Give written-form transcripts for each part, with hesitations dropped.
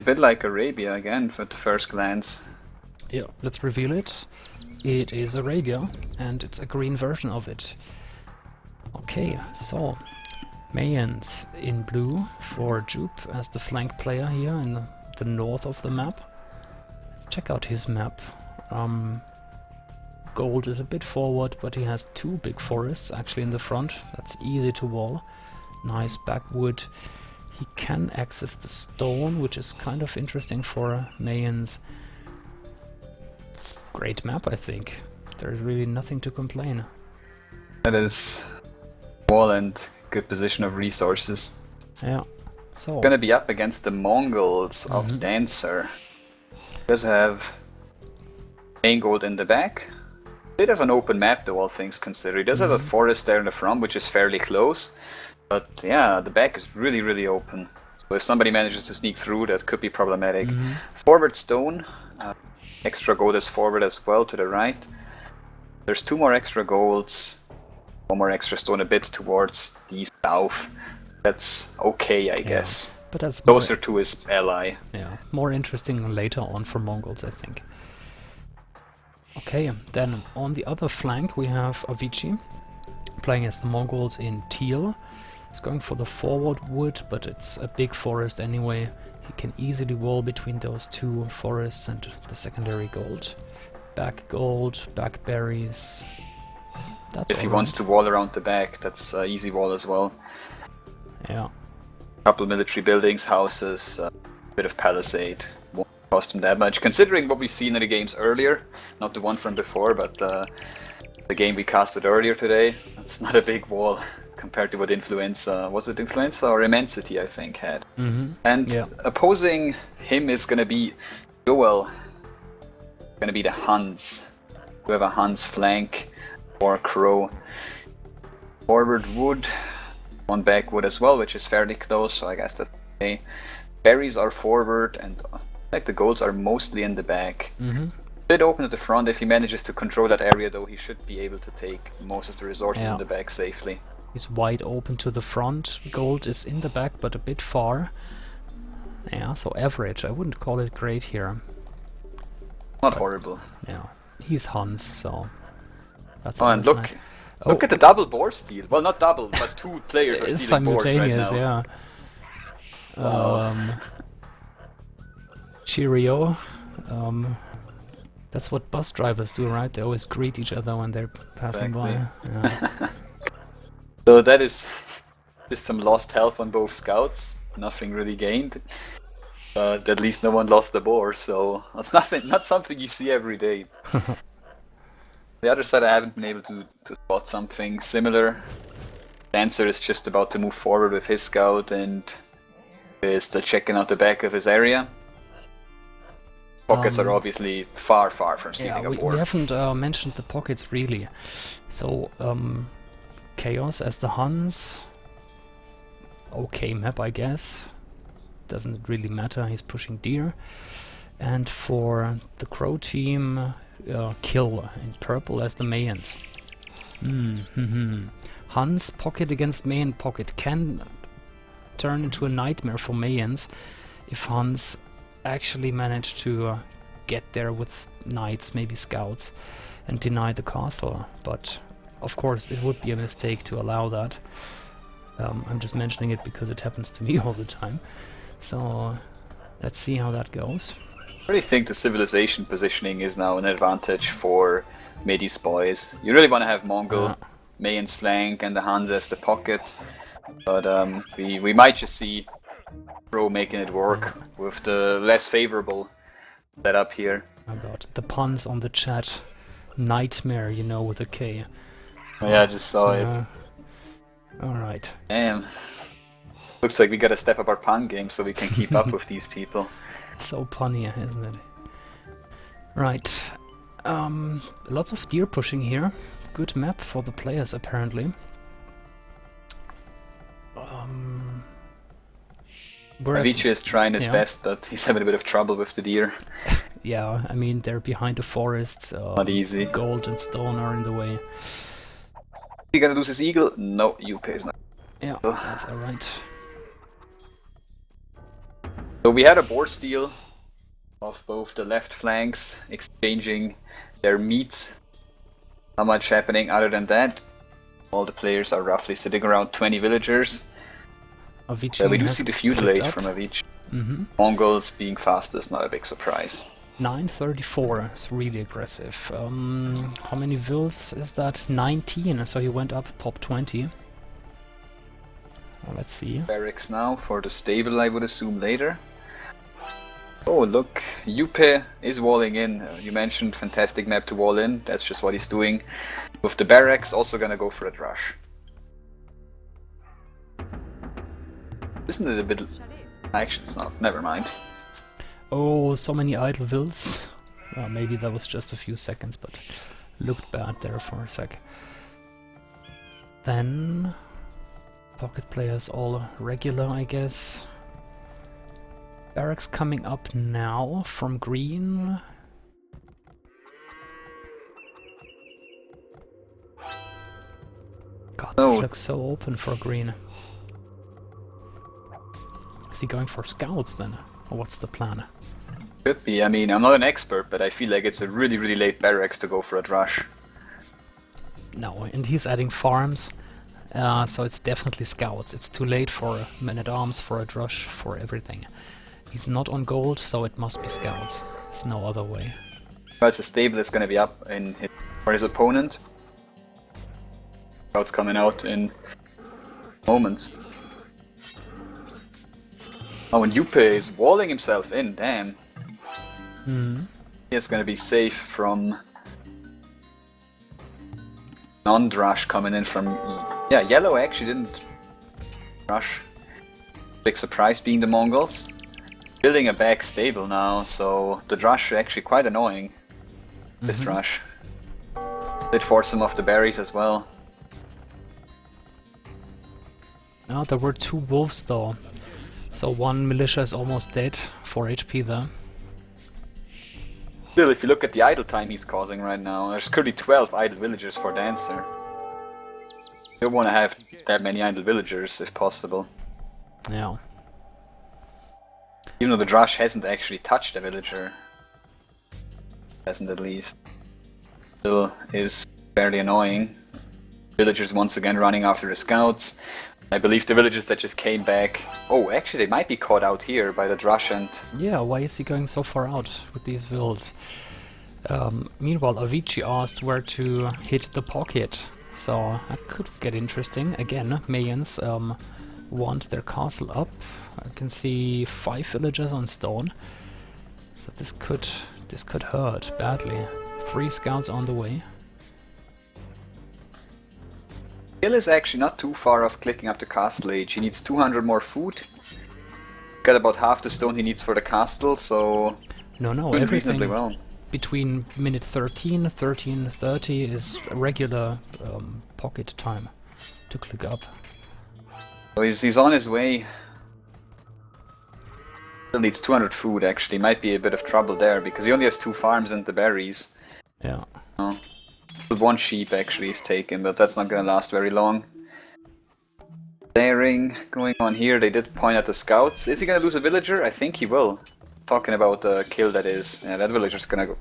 A bit like Arabia again at the first glance. Yeah, let's reveal it. It is Arabia, and it's a green version of it. Okay, so Mayans in blue for Jupe as the flank player here in the north of the map. Let's check out his map. Gold is a bit forward, but he has two big forests actually in the front. That's easy to wall. Nice backwood. He can access the stone, which is kind of interesting for Mayans. Great map, I think. There's really nothing to complain. That is wall and good position of resources. Yeah. So Gonna be up against the Mongols of Dancer. Does have main gold in the back. Bit of an open map though, all things considered. He does have a forest there in the front, which is fairly close. But yeah, the back is really open. So if somebody manages to sneak through, that could be problematic. Forward stone. Extra gold is forward as well to the right. There's two more extra golds. One more extra stone a bit towards the south. That's okay, I guess. but that's Closer to his ally. Yeah, more interesting later on for Mongols, I think. Okay, then on the other flank we have Avicii playing as the Mongols in teal. He's going for the forward wood, but it's a big forest anyway. He can easily wall between those two forests and the secondary gold. Back gold, back berries. That's if he wants to wall around the back, that's easy wall as well. Yeah. Couple military buildings, houses, a bit of palisade. Won't cost him that much, considering what we've seen in the games earlier. Not the one from before, but the game we casted earlier today. That's not a big wall compared to what Influenza, was it Influenza or Immensity, I think, had. And opposing him is going to be Joel, going to be the Huns. We have a Huns flank or Crow. Forward wood, one back wood as well, which is fairly close, so I guess that's okay. Berries are forward, and like the golds are mostly in the back. Bit open at the front. If he manages to control that area, though, he should be able to take most of the resources in the back safely. He's wide open to the front. Gold is in the back, but a bit far. Yeah, so average. I wouldn't call it great here. Not horrible. Yeah, he's Huns, so that's and look, nice. Look at the double boar steal. Well, not double, but two players are stealing boars right simultaneous, now. Yeah. Cheerio. That's what bus drivers do, right? They always greet each other when they're passing by. Yeah. So that is just some lost health on both scouts. Nothing really gained. But at least no one lost the boar, so that's not something you see every day. The other side, I haven't been able to spot something similar. Dancer is just about to move forward with his scout and is still checking out the back of his area. Pockets are obviously far from stealing a boar. We haven't mentioned the pockets really. So Chaos as the Huns. Okay map, I guess. Doesn't really matter, he's pushing deer. And for the Crow team, Kill in purple as the Mayans. Huns pocket against Mayan pocket can turn into a nightmare for Mayans if Huns actually manage to get there with knights, maybe scouts, and deny the castle. But of course it would be a mistake to allow that. I'm just mentioning it because it happens to me all the time. So let's see how that goes. I really think the civilization positioning is now an advantage for Mehdi's boys. You really want to have Mongol, Mayans flank, and the Huns as the pocket. But we might just see Pro making it work with the less favorable setup here. About the puns on the chat. Nightmare, you know, with a K. Oh, yeah, I just saw it. Alright. Damn. Looks like we gotta step up our pun game so we can keep up with these people. So punny, isn't it? Right. Lots of deer pushing here. Good map for the players, apparently. Avicii is trying his best, but he's having a bit of trouble with the deer. Yeah, I mean, they're behind the forest. Not easy. Gold and stone are in the way. He gonna lose his eagle? No, UP is not. Yeah, that's alright. So we had a boar steal of both the left flanks, exchanging their meats. Not much happening other than that. All the players are roughly sitting around 20 villagers. Avicii We do has see the clicked feudalate up. from Avicii. Mongols being fast is not a big surprise. 934 is really aggressive. How many vills is that? 19, so he went up pop 20. Well, let's see. Barracks now for the stable, I would assume later. Oh look, Yupe is walling in. You mentioned fantastic map to wall in. That's just what he's doing. With the barracks, also gonna go for a rush. Isn't it a bit... Actually, it's not. Never mind. Oh, so many idle vills. Well, maybe that was just a few seconds, but looked bad there for a sec. Then... pocket players all regular, I guess. Barracks coming up now from green. God, this looks so open for green. Is he going for scouts then? Or what's the plan? Could be. I mean, I'm not an expert, but I feel like it's a really, really late barracks to go for a rush. No, and he's adding farms. So it's definitely scouts. It's too late for men-at-arms, for a drush, for everything. He's not on gold, so it must be scouts. There's no other way. Well, the stable is going to be up in for his opponent. Scouts coming out in moments. Oh, and Yupe is walling himself in, damn. He is going to be safe from non-drush coming in from... Yeah, yellow actually didn't rush. Big surprise being the Mongols. Building a back stable now, so the drush are actually quite annoying. This drush. Did force some of the berries as well. Oh, there were 2 wolves though. So 1 militia is almost dead, 4 HP there. Still, if you look at the idle time he's causing right now, there's currently 12 idle villagers for Dancer. You don't want to have that many idle villagers if possible. Yeah. Even though the drush hasn't actually touched a villager. Hasn't at least. Still is fairly annoying. Villagers once again running after the scouts. I believe the villagers that just came back... Oh, actually they might be caught out here by the drush and... Yeah, why is he going so far out with these vills? Meanwhile, Avicii asked where to hit the pocket. So that could get interesting. Again, Mayans want their castle up. I can see 5 villagers on stone. So this could hurt badly. 3 scouts on the way. Gil is actually not too far off clicking up the castle age. He needs 200 more food. Got about half the stone he needs for the castle, so... No, doing everything reasonably well. between minute 13, 13:30 is regular pocket time to click up. So he's on his way. Still needs 200 food actually. Might be a bit of trouble there because he only has 2 farms and the berries. Yeah. Oh. 1 sheep actually is taken, but that's not gonna last very long. Daring going on here. They did point at the scouts. Is he gonna lose a villager? I think he will. Talking about the kill that is. Yeah, that villager's gonna go.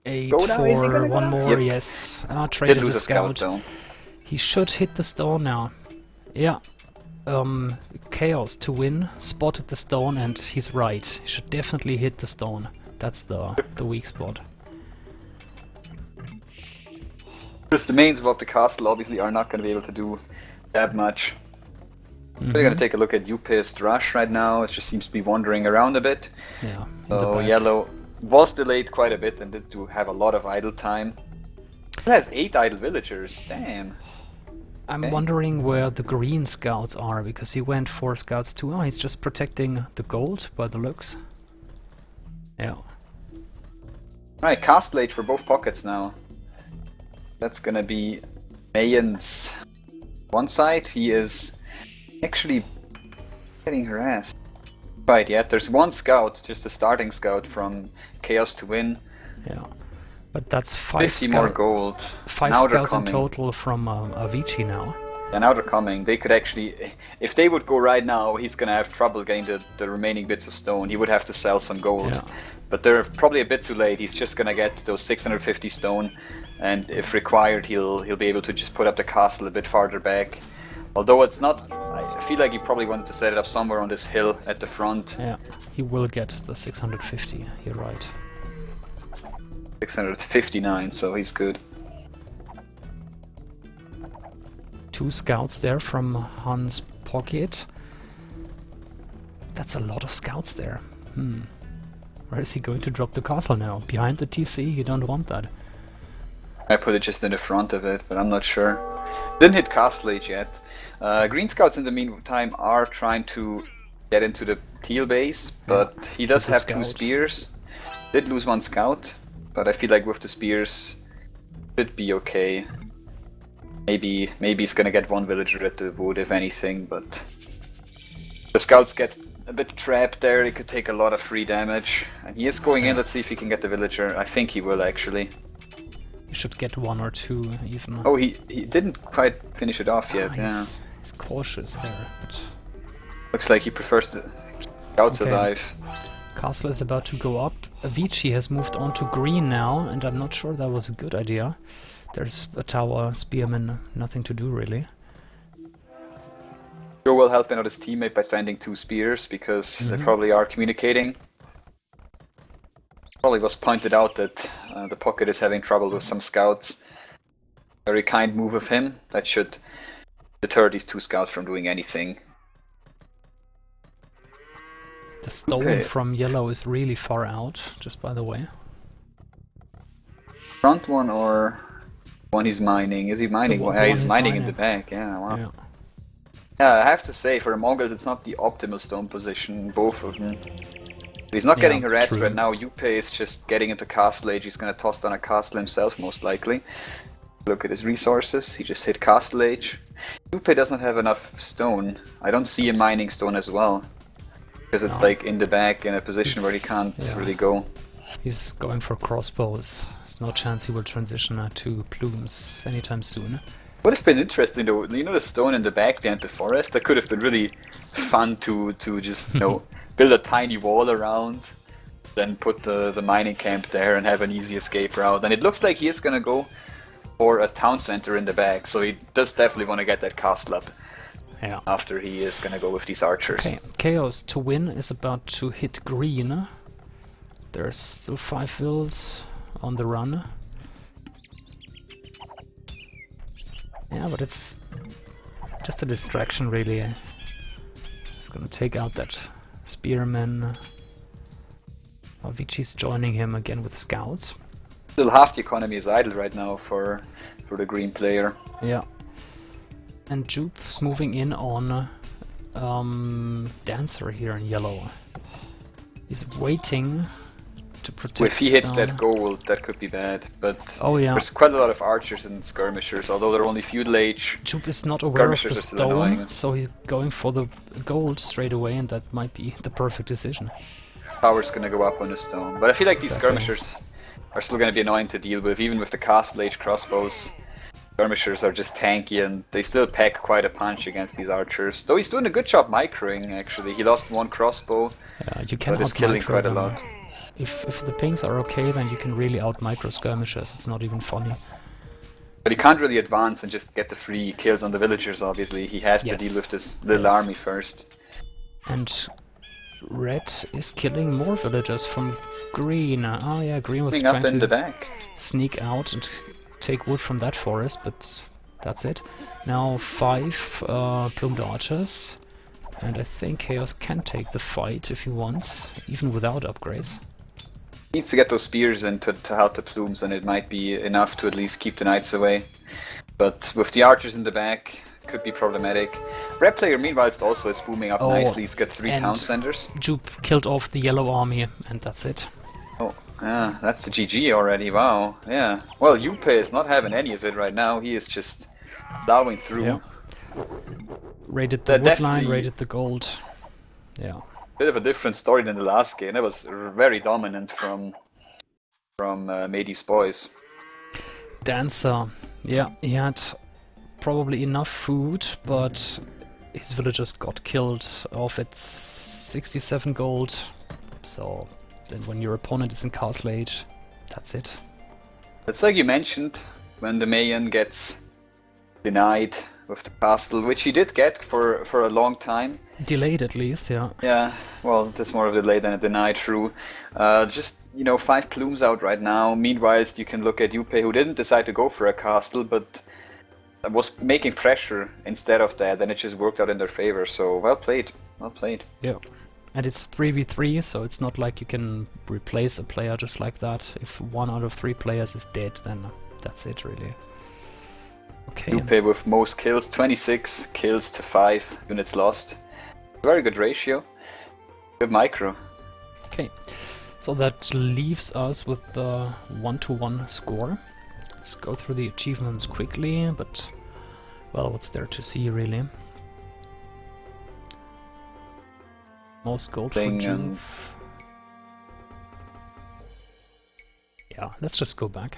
8 Go now, is he for gonna 1 go? more, Yep. yes. Did Traded the lose a scout scout. though. He should hit the stone now. Yeah. Chaos to win. Spotted the stone and he's right. He should definitely hit the stone. That's the weak spot. Just the mains of the castle obviously are not gonna be able to do that much. We're gonna take a look at Yupe's drush right now. It just seems to be wandering around a bit. Yeah. So yellow was delayed quite a bit and did to have a lot of idle time. It has 8 idle villagers, damn. I'm wondering where the green scouts are, because he went 4 scouts too. Oh, he's just protecting the gold by the looks. Yeah. Right, castle age for both pockets now. That's gonna be Mayan's one side. He is actually getting harassed. Right, yeah, there's 1 scout, just a starting scout from Chaos to win. Yeah. But that's 5 50 more gold. 5 Now they're scouts in coming. total from Avicii now. And now they're coming. They could actually, if they would go right now, he's gonna have trouble getting the remaining bits of stone. He would have to sell some gold. Yeah. But they're probably a bit too late. He's just gonna get those 650 stone, and if required, he'll be able to just put up the castle a bit farther back. Although it's not, I feel like he probably wanted to set it up somewhere on this hill at the front. Yeah, he will get the 650. You're right. 659, so he's good. 2 scouts there from Hans' pocket. That's a lot of scouts there. Where is he going to drop the castle now? Behind the TC? You don't want that. I put it just in the front of it, but I'm not sure. Didn't hit Castle Age yet. Green Scouts in the meantime are trying to get into the teal base, but he does have 2 spears. Did lose 1 scout, but I feel like with the spears should be okay. Maybe he's gonna get 1 villager at the wood if anything, but the scouts get a bit trapped there. They could take a lot of free damage, and he is going in. Let's see if he can get the villager. I think he will actually. You should get 1 or 2 even. Oh, he didn't quite finish it off yet. Yeah, he's cautious there, but looks like he prefers the scouts alive. Castle is about to go up. Avicii has moved on to green now, and I'm not sure that was a good idea. There's a tower, spearman, nothing to do really. Joe will help out his teammate by sending 2 spears, because they probably are communicating. Probably was pointed out that the pocket is having trouble with some scouts. Very kind move of him. That should deter these 2 scouts from doing anything. The stone from yellow is really far out, just by the way. Front one or one he's mining? Is he mining? He's mining in the back. Yeah, wow. Yeah, I have to say, for the Mongols, it's not the optimal stone position, both of them. He's not getting harassed right now. Yupe is just getting into Castle Age. He's gonna toss down a castle himself, most likely. Look at his resources. He just hit Castle Age. Yupe doesn't have enough stone. I don't see him mining stone as well, because it's like in the back in a position where he can't really go. He's going for crossbows. There's no chance he will transition to plumes anytime soon. Would have been interesting though, you know, the stone in the back behind the forest? That could have been really fun to just, you know, build a tiny wall around, then put the mining camp there and have an easy escape route. And it looks like he is gonna go for a town center in the back, so he does definitely want to get that castle up. Yeah. After he is gonna go with these archers. Okay, Chaos to win is about to hit green. There's still 5 vills on the run. Yeah, but it's just a distraction really. He's gonna take out that spearman. Avicii's joining him again with scouts. Still half the economy is idle right now for the green player. Yeah. And Jupe's moving in on Dancer here in yellow. He's waiting to protect. If he hits that gold, that could be bad. But there's quite a lot of archers and skirmishers, although they're only feudal age. Jupe is not aware of the stone, so he's going for the gold straight away, and that might be the perfect decision. Power's gonna go up on the stone, but I feel like these skirmishers are still gonna be annoying to deal with, even with the Castle Age crossbows. Skirmishers are just tanky, and they still pack quite a punch against these archers. Though he's doing a good job microing, actually. He lost 1 crossbow, you can but is killing quite a lot. If the pings are okay, then you can really out-micro skirmishers. It's not even funny. But he can't really advance and just get the free kills on the villagers, obviously. He has to deal with this little army first. And red is killing more villagers from green. Oh yeah, green was trying up in to the back. Sneak out and take wood from that forest, but that's it. Now 5 plumed archers. And I think Chaos can take the fight if he wants, even without upgrades. Needs to get those spears in to help the plumes, and it might be enough to at least keep the knights away. But with the archers in the back, could be problematic. Red player, meanwhile, also is booming up nicely. He's got 3 town centers. Jupe killed off the yellow army, and that's it. Oh, yeah, that's the GG already. Wow, yeah. Well, Yupe is not having any of it right now. He is just plowing through. Yeah. Raided the wood line, raided the gold. Yeah. Bit of a different story than the last game. That was very dominant from Mehdi's Boiz. Dancer, yeah, he had probably enough food, but his villagers got killed off at 67 gold. So then when your opponent is in castle age, that's it. It's like you mentioned, when the Mayan gets denied with the castle, which he did get for a long time. Delayed at least, yeah. Yeah, well, that's more of a delay than a deny, true. Just, 5 plumes out right now. Meanwhile, you can look at Yuppie, who didn't decide to go for a castle, but was making pressure instead of that, and it just worked out in their favor. So, well played. Well played. Yeah. And it's 3v3, so it's not like you can replace a player just like that. If 1 out of 3 players is dead, then that's it, really. Okay. Yuppie with most kills, 26 kills to 5 units lost. Very good ratio. Good micro. Okay. So that leaves us with the 1-to-1 score. Let's go through the achievements quickly, but, well, what's there to see, really? Most gold for Juve. Yeah, let's just go back.